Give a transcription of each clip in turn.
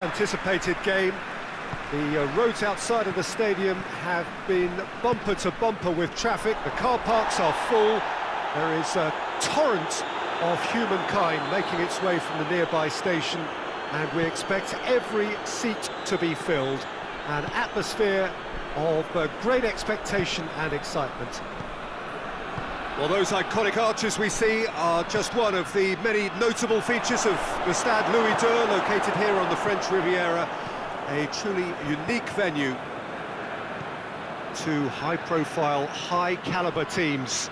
Anticipated game. The roads outside of the stadium have been bumper to bumper with traffic. The car parks are full. There is a torrent of humankind making its way from the nearby station, and we expect every seat to be filled. An atmosphere of great expectation and excitement. Well, those iconic arches we see are just one of the many notable features of the Stade Louis II, located here on the French Riviera. A truly unique venue. Two high-profile, high-caliber teams.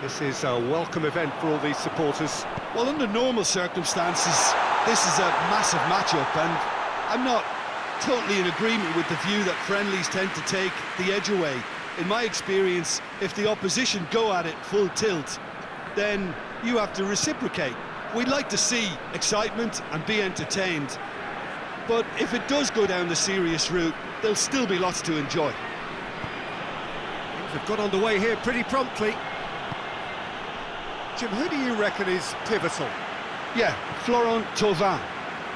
This is a welcome event for all these supporters. Well, under normal circumstances, this is a massive matchup, and I'm not totally in agreement with the view that friendlies tend to take the edge away. In my experience, if the opposition go at it full tilt, then you have to reciprocate. We'd like to see excitement and be entertained, but if it does go down the serious route, there'll still be lots to enjoy. Things have got underway here pretty promptly. Jim, who do you reckon is pivotal? Yeah, Florent Thauvin,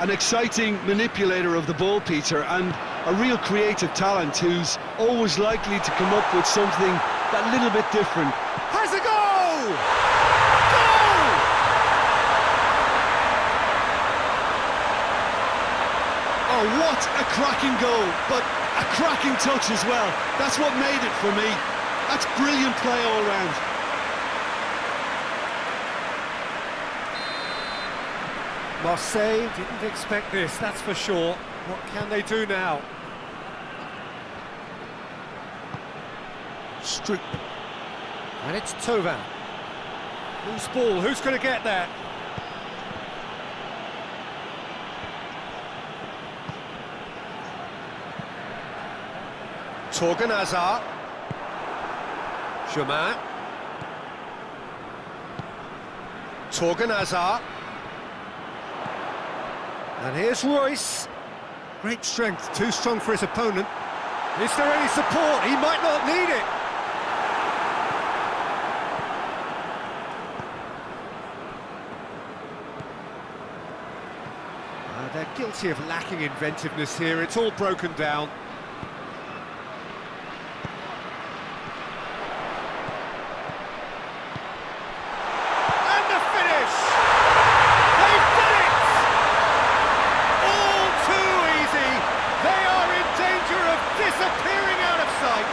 an exciting manipulator of the ball, Peter, and a real creative talent who's always likely to come up with something that little bit different. Has a goal! Goal! Oh, what a cracking goal, but a cracking touch as well. That's what made it for me. That's brilliant play all round. Marseille didn't expect this, that's for sure. What can they do now? Strip. And it's Thauvin. Loose ball, who's going to get there? Torgan Hazard. Germain. Torgan Hazard. And here's Royce. Great strength, too strong for his opponent. Is there any support? He might not need it. They're guilty of lacking inventiveness here. It's all broken down. And the finish! They've done it! All too easy. They are in danger of disappearing out of sight.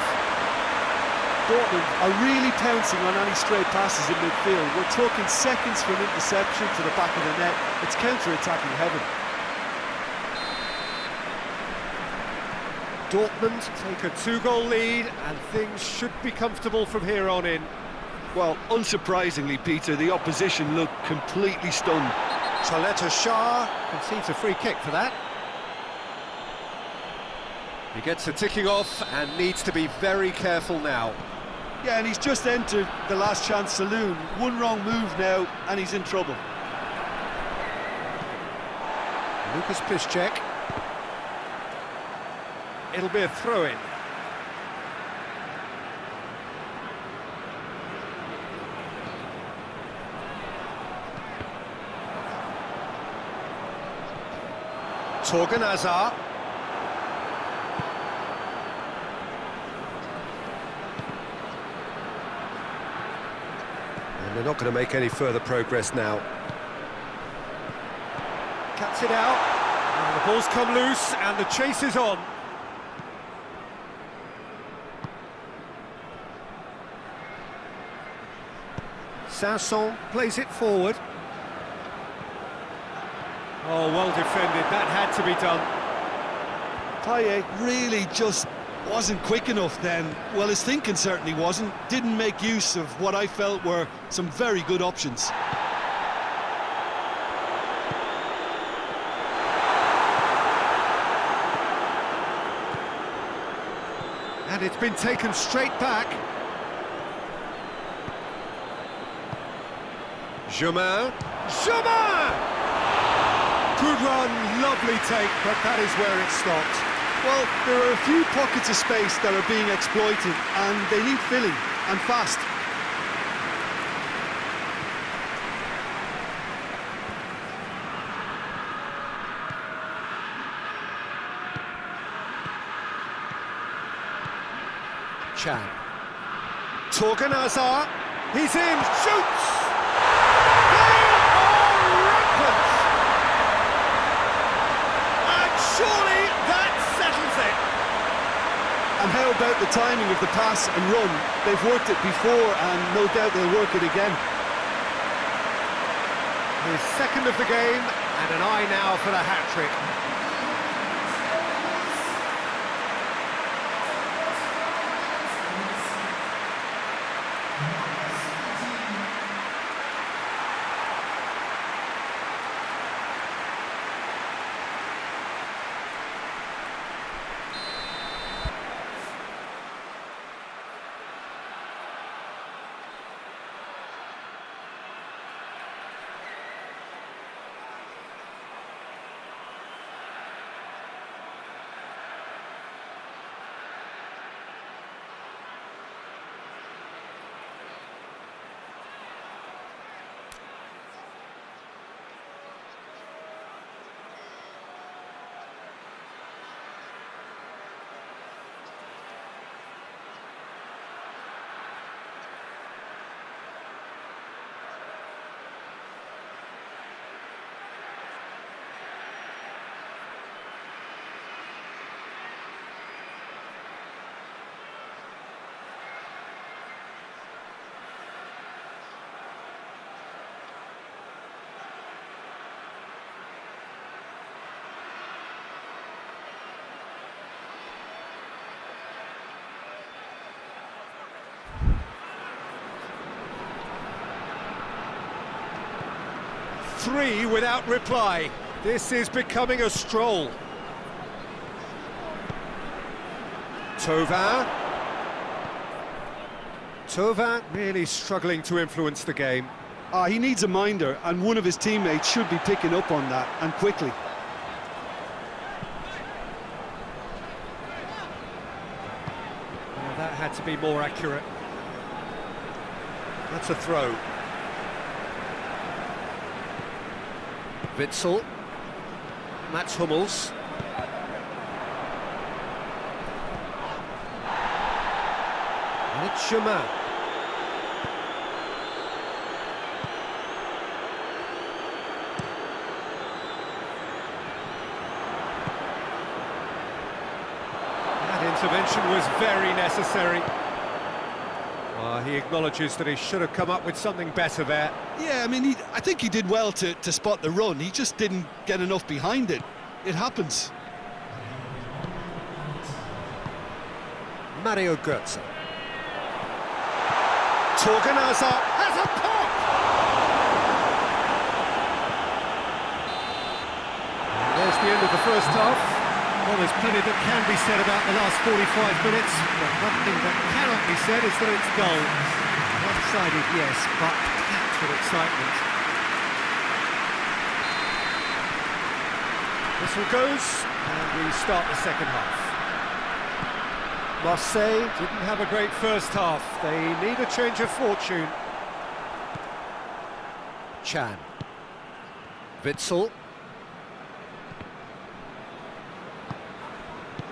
Dortmund are really pouncing on any stray passes in midfield. We're talking seconds from interception to the back of the net. It's counter-attacking heaven. Dortmund take a two-goal lead, and things should be comfortable from here on in. Well, unsurprisingly, Peter, the opposition look completely stunned. Chaleta Shah concedes a free kick for that. He gets a ticking off and needs to be very careful now. Yeah, and he's just entered the last chance saloon. One wrong move now, and he's in trouble. Lucas Piszczek. It'll be a throw-in. Torgan Hazard. And they're not going to make any further progress now. Cuts it out. And the ball's come loose, and the chase is on. Sanson plays it forward. Oh, well defended, that had to be done. Payet really just wasn't quick enough then. Well, his thinking certainly wasn't. Didn't make use of what I felt were some very good options. And it's been taken straight back. Germain. Germain! Good run, lovely take, but that is where it stopped. Well, there are a few pockets of space that are being exploited, and they need filling, and fast. Chan. Torgan Hazard. He's in. Shoots! They are rampant! And surely that settles it. And how about the timing of the pass and run? They've worked it before and no doubt they'll work it again. His second of the game, and an eye now for the hat-trick. Three without reply. This is becoming a stroll. Tovin. Tovin really struggling to influence the game. He needs a minder, and one of his teammates should be picking up on that, and quickly. Well, that had to be more accurate. That's a throw. Witsel. Mats Hummels. And it's Germain. That intervention was very necessary. He acknowledges that he should have come up with something better there. Yeah, I mean, I think he did well to spot the run. He just didn't get enough behind it. It happens. Mario Götze. Torgan Hazard has a pop! And there's the end of the first half. Well, there's plenty that can be said about the last 45 minutes, but one thing that cannot be said is that it's dull. One-sided, yes, but packed with excitement. Whistle goes, and we start the second half. Marseille didn't have a great first half. They need a change of fortune. Chan. Witsel.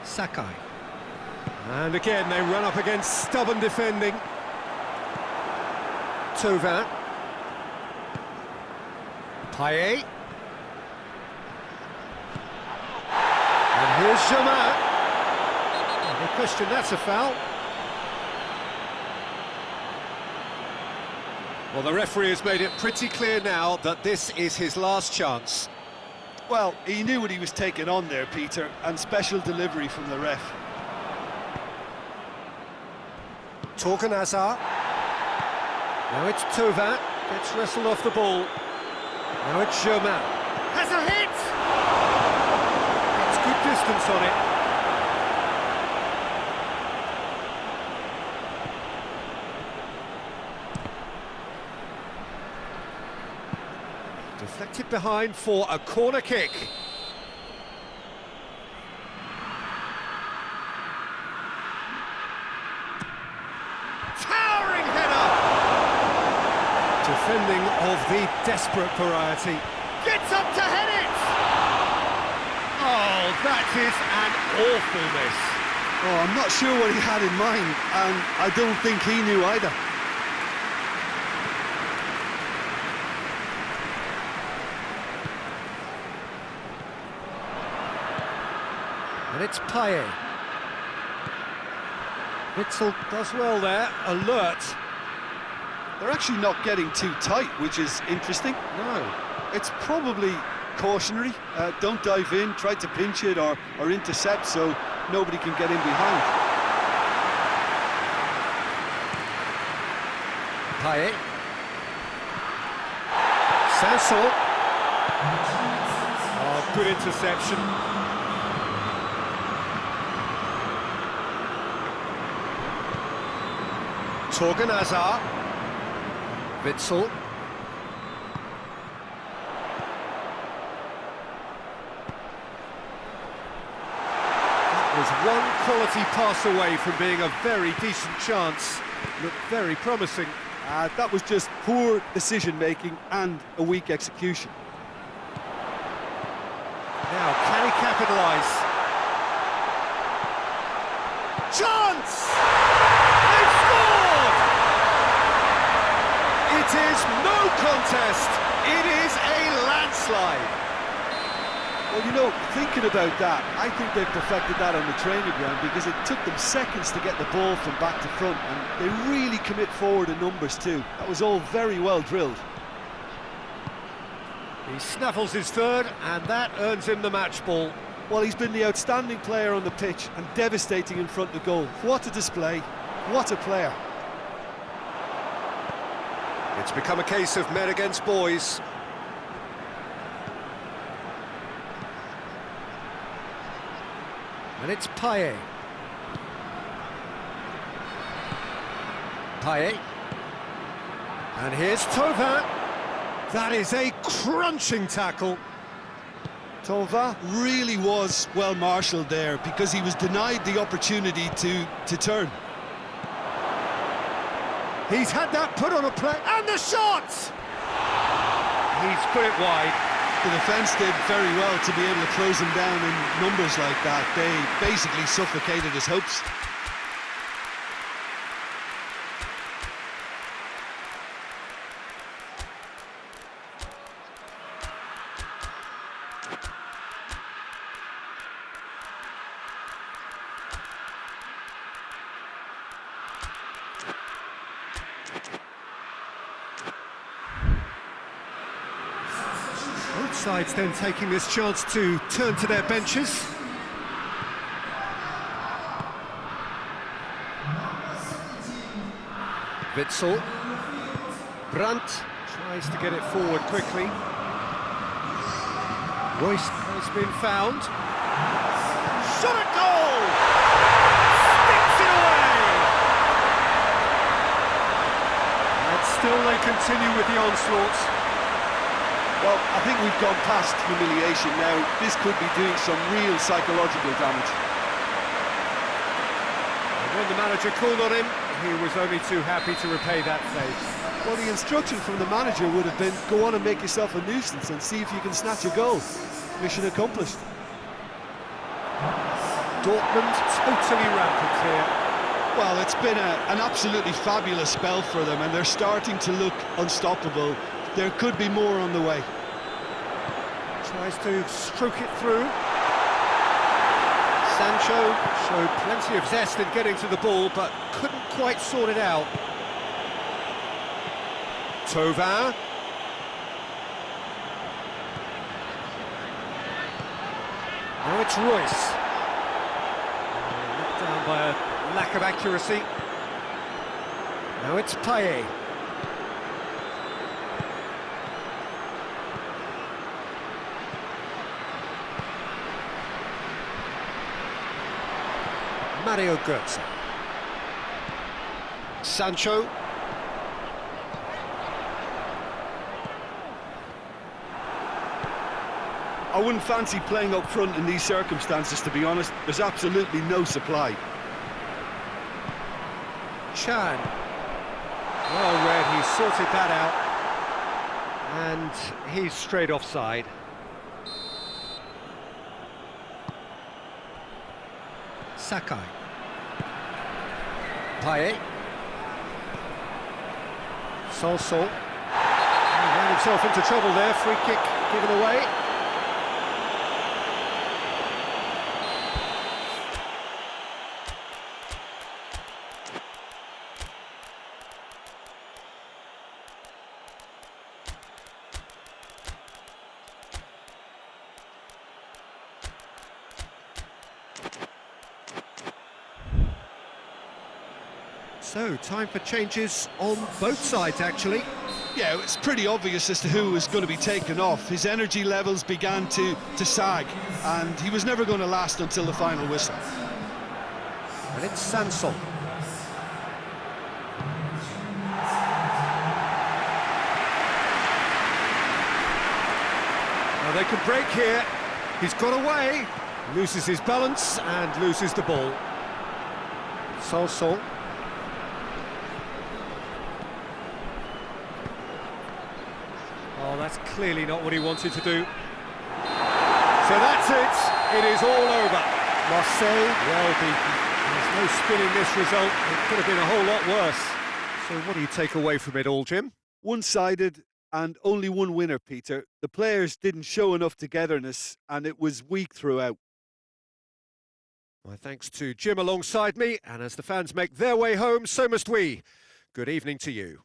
Sakai. And again, they run up against stubborn defending. Tovin. Payet. And here's Germain. No question, that's a foul. Well, the referee has made it pretty clear now that this is his last chance. Well, he knew what he was taking on there, Peter, and special delivery from the ref. Torgan Hazard. Now it's Tovin, gets wrestled off the ball. Now it's Germain. Has a hit! It's good distance on it. Deflected behind for a corner kick. Towering header! Defending of the desperate variety. Gets up to head it! Oh, that is an awful miss. Oh, I'm not sure what he had in mind, and I don't think he knew either. And it's Payet. Witzel does well there, alert. They're actually not getting too tight, which is interesting. No. It's probably cautionary. Don't dive in, try to pinch it or intercept so nobody can get in behind. Payet. Sanson. Oh, good interception. Torgan Hazard. Witzel. Was one quality pass away from being a very decent chance. Looked very promising. That was just poor decision-making and a weak execution. Now, can he capitalise? Chance! They've scored! It is no contest. It is a landslide. Well, you know, thinking about that, I think they've perfected that on the training ground because it took them seconds to get the ball from back to front, and they really commit forward in numbers too. That was all very well drilled. He snaffles his third, and that earns him the match ball. Well, he's been the outstanding player on the pitch and devastating in front of goal. What a display, what a player. It's become a case of men against boys. And it's Payet. Payet. And here's Thauvin. That is a crunching tackle. Thauvin really was well marshalled there because he was denied the opportunity to turn. He's had that put on a play, and the shot! He's put it wide. The defence did very well to be able to close him down in numbers like that. They basically suffocated his hopes. Both sides then taking this chance to turn to their benches. Witzel. Brandt tries to get it forward quickly. Royce has been found. Shot at goal! Sticks it away! And still they continue with the onslaught. Well, I think we've gone past humiliation now. This could be doing some real psychological damage. And when the manager called on him, he was only too happy to repay that favour. Well, the instruction from the manager would have been, go on and make yourself a nuisance and see if you can snatch a goal. Mission accomplished. Dortmund totally rampant here. Well, it's been an absolutely fabulous spell for them, and they're starting to look unstoppable. There could be more on the way. Tries to stroke it through. Sancho showed plenty of zest in getting to the ball, but couldn't quite sort it out. Thauvin. Now it's Royce. Knocked down by a lack of accuracy. Now it's Payet. Mario Götze. Sancho. I wouldn't fancy playing up front in these circumstances, to be honest. There's absolutely no supply. Chan. Well read, he sorted that out. And he's straight offside. Sakai. Payet. Sanson. He ran himself into trouble there, free kick given away. So, time for changes on both sides, actually. Yeah, it's pretty obvious as to who was going to be taken off. His energy levels began to sag, and he was never going to last until the final whistle. And it's Sanson. Now they can break here. He's got away, loses his balance and loses the ball. Sanson. Oh, that's clearly not what he wanted to do. So that's it. It is all over. Marseille, well beaten. There's no spinning this result. It could have been a whole lot worse. So what do you take away from it all, Jim? One-sided and only one winner, Peter. The players didn't show enough togetherness, and it was weak throughout. My thanks to Jim alongside me, and as the fans make their way home, so must we. Good evening to you.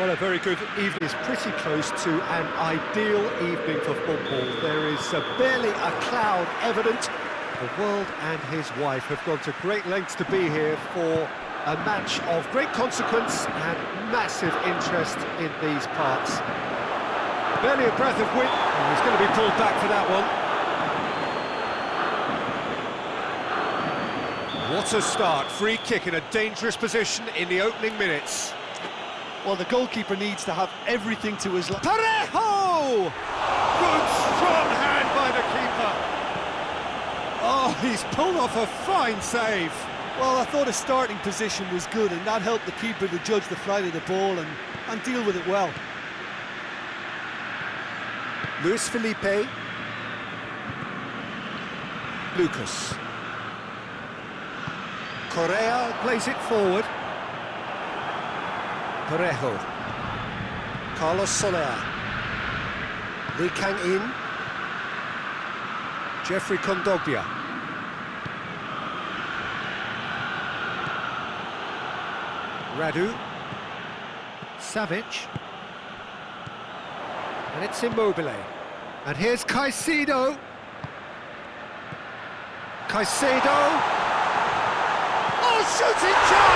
Well, a very good evening is pretty close to an ideal evening for football. There is barely a cloud evident. The world and his wife have gone to great lengths to be here for a match of great consequence and massive interest in these parts. Barely a breath of wind. He's going to be pulled back for that one. What a start. Free kick in a dangerous position in the opening minutes. Well, the goalkeeper needs to have everything to his left. Parejo! Good strong hand by the keeper. Oh, he's pulled off a fine save. Well, I thought his starting position was good, and that helped the keeper to judge the flight of the ball and deal with it well. Luis Felipe. Lucas. Correa plays it forward. Parejo. Carlos Soler. Lee Kang-in. Jeffrey Kondogbia. Radu. Savic. And it's Immobile. And here's Caicedo. Caicedo. Oh, shooting chance!